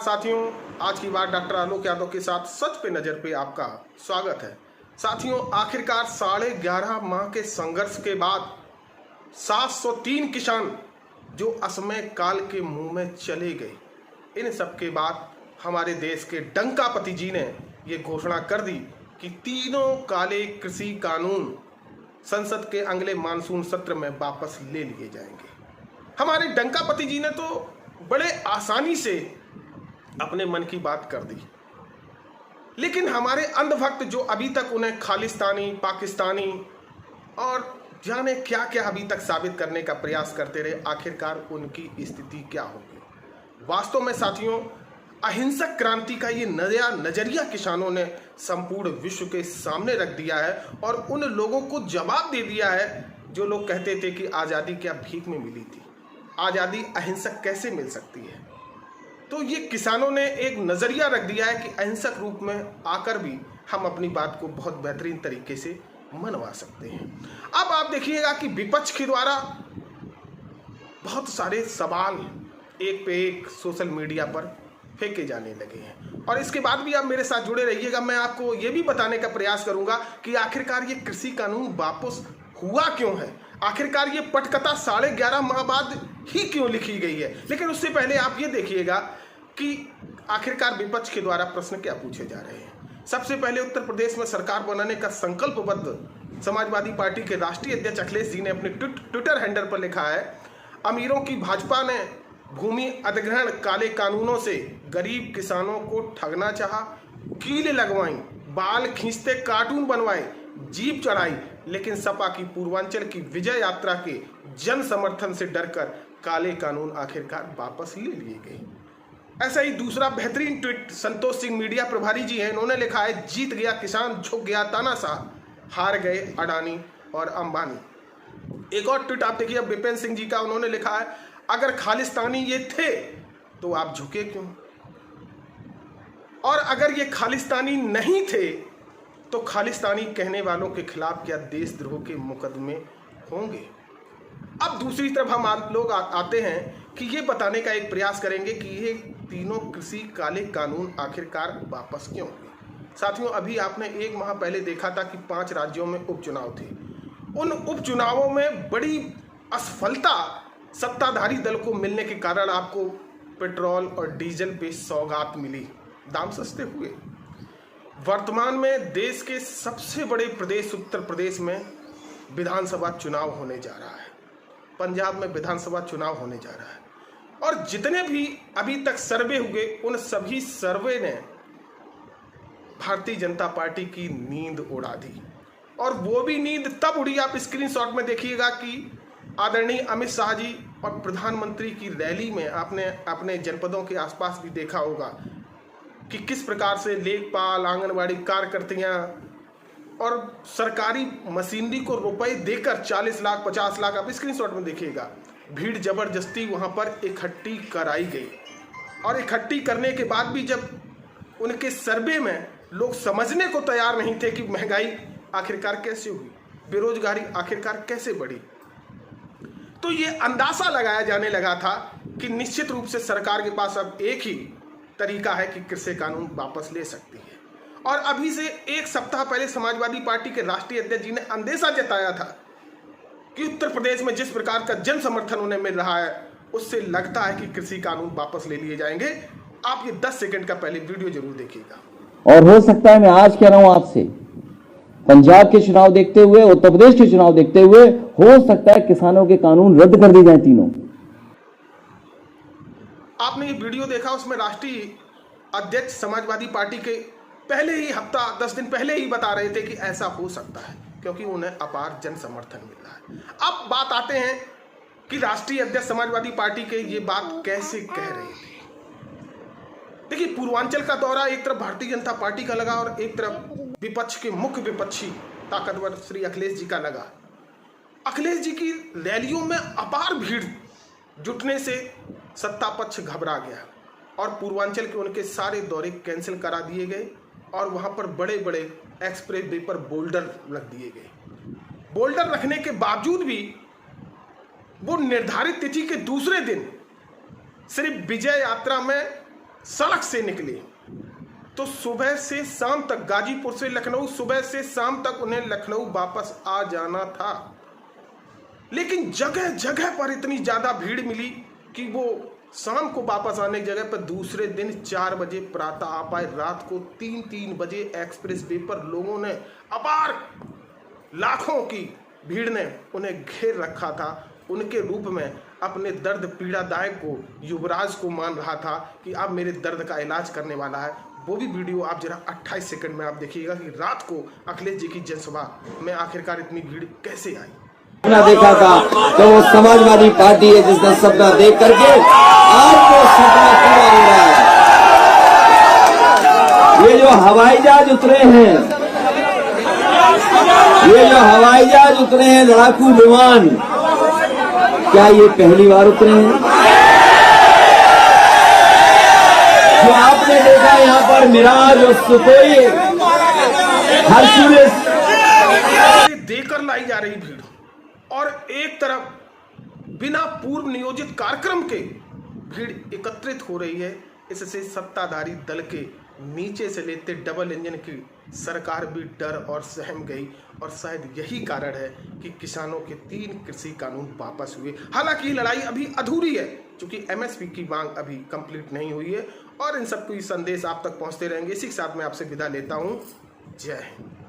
साथियों, आज की बार डॉक्टर आलोक यादव के साथ सच पे नजर पे आपका स्वागत है। साथियों, आखिरकार 11.5 माह के संघर्ष के बाद 703 किसान जो असमय काल के मुंह में चले गए, इन सब के बाद हमारे देश के डंकापति जी ने ये घोषणा कर दी कि तीनों काले कृषि कानून संसद के अगले मानसून सत्र में वापस ले लिए जाएंगे। हमारे डंकापति जी ने तो बड़े आसानी से अपने मन की बात कर दी, लेकिन हमारे अंधभक्त जो अभी तक उन्हें खालिस्तानी, पाकिस्तानी और जाने क्या क्या अभी तक साबित करने का प्रयास करते रहे, आखिरकार उनकी स्थिति क्या होगी। वास्तव में साथियों, अहिंसक क्रांति का ये नया नजरिया किसानों ने संपूर्ण विश्व के सामने रख दिया है और उन लोगों को जवाब दे दिया है जो लोग कहते थे कि आज़ादी क्या भीख में मिली थी, आज़ादी अहिंसक कैसे मिल सकती है। तो ये किसानों ने एक नज़रिया रख दिया है कि अहिंसक रूप में आकर भी हम अपनी बात को बहुत बेहतरीन तरीके से मनवा सकते हैं। अब आप देखिएगा कि विपक्ष के द्वारा बहुत सारे सवाल एक पे एक सोशल मीडिया पर फेंके जाने लगे हैं और इसके बाद भी आप मेरे साथ जुड़े रहिएगा। मैं आपको ये भी बताने का प्रयास करूंगा कि आखिरकार ये कृषि कानून वापस हुआ क्यों है, आखिरकार ये पटकथा 11.5 माह बाद ही क्यों लिखी गई है। लेकिन उससे पहले आप ये देखिएगा कि आखिरकार विपक्ष के द्वारा प्रश्न क्या पूछे जा रहे हैं। सबसे पहले उत्तर प्रदेश में सरकार बनाने का संकल्पबद्ध समाजवादी पार्टी के राष्ट्रीय अध्यक्ष अखिलेश जी ने अपने ट्विटर हैंडल पर लिखा है, अमीरों की भाजपा ने भूमि अधिग्रहण काले कानूनों से गरीब किसानों को ठगना चाहा, कील लगवाई, बाल खींचते कार्टून बनवाए, जीप चढ़ाई, लेकिन सपा की पूर्वांचल की विजय यात्रा के जन समर्थन से डरकर काले कानून आखिरकार वापस ले लिए गए। ऐसा ही दूसरा बेहतरीन ट्वीट संतोष सिंह मीडिया प्रभारी जी हैं, इन्होंने लिखा है, जीत गया किसान, झुक गया तानाशाह, हार गए अडानी और अंबानी। एक और ट्वीट आप देखिए विपिन सिंह जी का, उन्होंने लिखा है, अगर खालिस्तानी ये थे तो आप झुके क्यों, और अगर ये खालिस्तानी नहीं थे तो खालिस्तानी कहने वालों के खिलाफ क्या देशद्रोह के मुकदमे होंगे। अब दूसरी तरफ हम लोग आते हैं कि ये बताने का एक प्रयास करेंगे कि ये तीनों कृषि काले कानून आखिरकार वापस क्यों हुए। साथियों, अभी आपने 1 माह पहले देखा था कि 5 राज्यों में उपचुनाव थे। उन उपचुनावों में बड़ी असफलता सत्ताधारी दल को मिलने के कारण आपको पेट्रोल और डीजल पे सौगात मिली, दाम सस्ते हुए। वर्तमान में देश के सबसे बड़े प्रदेश उत्तर प्रदेश में विधानसभा चुनाव होने जा रहा है, पंजाब में विधानसभा चुनाव होने जा रहा है, और जितने भी अभी तक सर्वे हुए उन सभी सर्वे ने भारतीय जनता पार्टी की नींद उड़ा दी। और वो भी नींद तब उड़ी, आप स्क्रीनशॉट में देखिएगा कि आदरणीय अमित शाह जी और प्रधानमंत्री की रैली में आपने अपने जनपदों के आसपास भी देखा होगा कि किस प्रकार से लेखपाल, आंगनबाड़ी कार्यकर्तियां और सरकारी मशीनरी को रुपए देकर 40 लाख 50 लाख, आप स्क्रीनशॉट में देखिएगा, भीड़ जबरदस्ती वहां पर इकट्ठी कराई गई। और इकट्ठी करने के बाद भी जब उनके सर्वे में लोग समझने को तैयार नहीं थे कि महंगाई आखिरकार कैसे हुई, बेरोजगारी आखिरकार कैसे बढ़ी, तो ये अंदाजा लगाया जाने लगा था कि निश्चित रूप से सरकार के पास अब एक ही तरीका है कि कृषि कानून वापस ले सकती है। और अभी से 1 सप्ताह पहले समाजवादी पार्टी के राष्ट्रीय अध्यक्ष जी ने अंदेशा जताया था कि उत्तर प्रदेश में जिस प्रकार का जन समर्थन उन्हें मिल रहा है, उससे लगता है कि कृषि कानून वापस ले लिए जाएंगे। आप ये 10 सेकंड का पहले वीडियो जरूर देखिएगा। और हो सकता है, मैं आज कह रहा हूं आपसे, पंजाब के चुनाव देखते हुए, उत्तर प्रदेश के चुनाव देखते हुए, हो सकता है किसानों के कानून रद्द कर दिए जाए तीनों। आपने ये वीडियो देखा, उसमें राष्ट्रीय अध्यक्ष समाजवादी पार्टी के पहले ही हफ्ता 10 दिन पहले ही बता रहे थे कि ऐसा हो सकता है क्योंकि उन्हें अपार जन समर्थन मिल रहा है। अब बात आते हैं कि राष्ट्रीय अध्यक्ष समाजवादी पार्टी के ये बात कैसे कह रहे थे। देखिए, पूर्वांचल का दौरा एक तरफ भारतीय जनता पार्टी का लगा और एक तरफ विपक्ष के मुख्य विपक्षी ताकतवर श्री अखिलेश जी का लगा। अखिलेश जी की रैलियों में अपार भीड़ जुटने से सत्ता पक्ष घबरा गया और पूर्वांचल के उनके सारे दौरे कैंसिल करा दिए गए और वहां पर बड़े बड़े एक्सप्रेस वे पर बोल्डर रख दिए गए। बोल्डर रखने के बावजूद भी वो निर्धारित तिथि के दूसरे दिन सिर्फ विजय यात्रा में सड़क से निकले तो सुबह से शाम तक, गाजीपुर से लखनऊ सुबह से शाम तक उन्हें लखनऊ वापस आ जाना था। लेकिन जगह जगह पर इतनी ज्यादा भीड़ मिली कि वो शाम को वापस आने की जगह पर दूसरे दिन 4 बजे प्रातः आ पाए। रात को 3-3 बजे एक्सप्रेस वे पर लोगों ने, अपार लाखों की भीड़ ने उन्हें घेर रखा था। उनके रूप में अपने दर्द पीड़ादायक को, युवराज को मान रहा था कि अब मेरे दर्द का इलाज करने वाला है। वो भी वीडियो आप जरा 28 सेकंड में आप देखिएगा कि रात को अखिलेश जी की जनसभा में आखिरकार इतनी भीड़ कैसे आई। देखा था तो वो समाजवादी पार्टी है जिसका सपना देख करके आज वो सपना पूरा हो रहा है। ये जो हवाई जहाज उतरे हैं, लड़ाकू विमान, क्या ये पहली बार उतरे हैं? जो आपने देखा यहाँ पर मिराज और सुकोई, हर्क्यूलिस देकर लाई जा रही भीड़ और एक तरफ बिना पूर्व नियोजित कार्यक्रम के भीड़ एकत्रित हो रही है। इससे सत्ताधारी दल के नीचे से लेते डबल इंजन की सरकार भी डर और सहम गई और शायद यही कारण है कि किसानों के 3 कृषि कानून वापस हुए। हालांकि ये लड़ाई अभी अधूरी है क्योंकि एमएसपी की मांग अभी कंप्लीट नहीं हुई है और इन सबको संदेश आप तक पहुंचते रहेंगे। इसी के साथ मैं आपसे विदा लेता हूं। जय हिंद।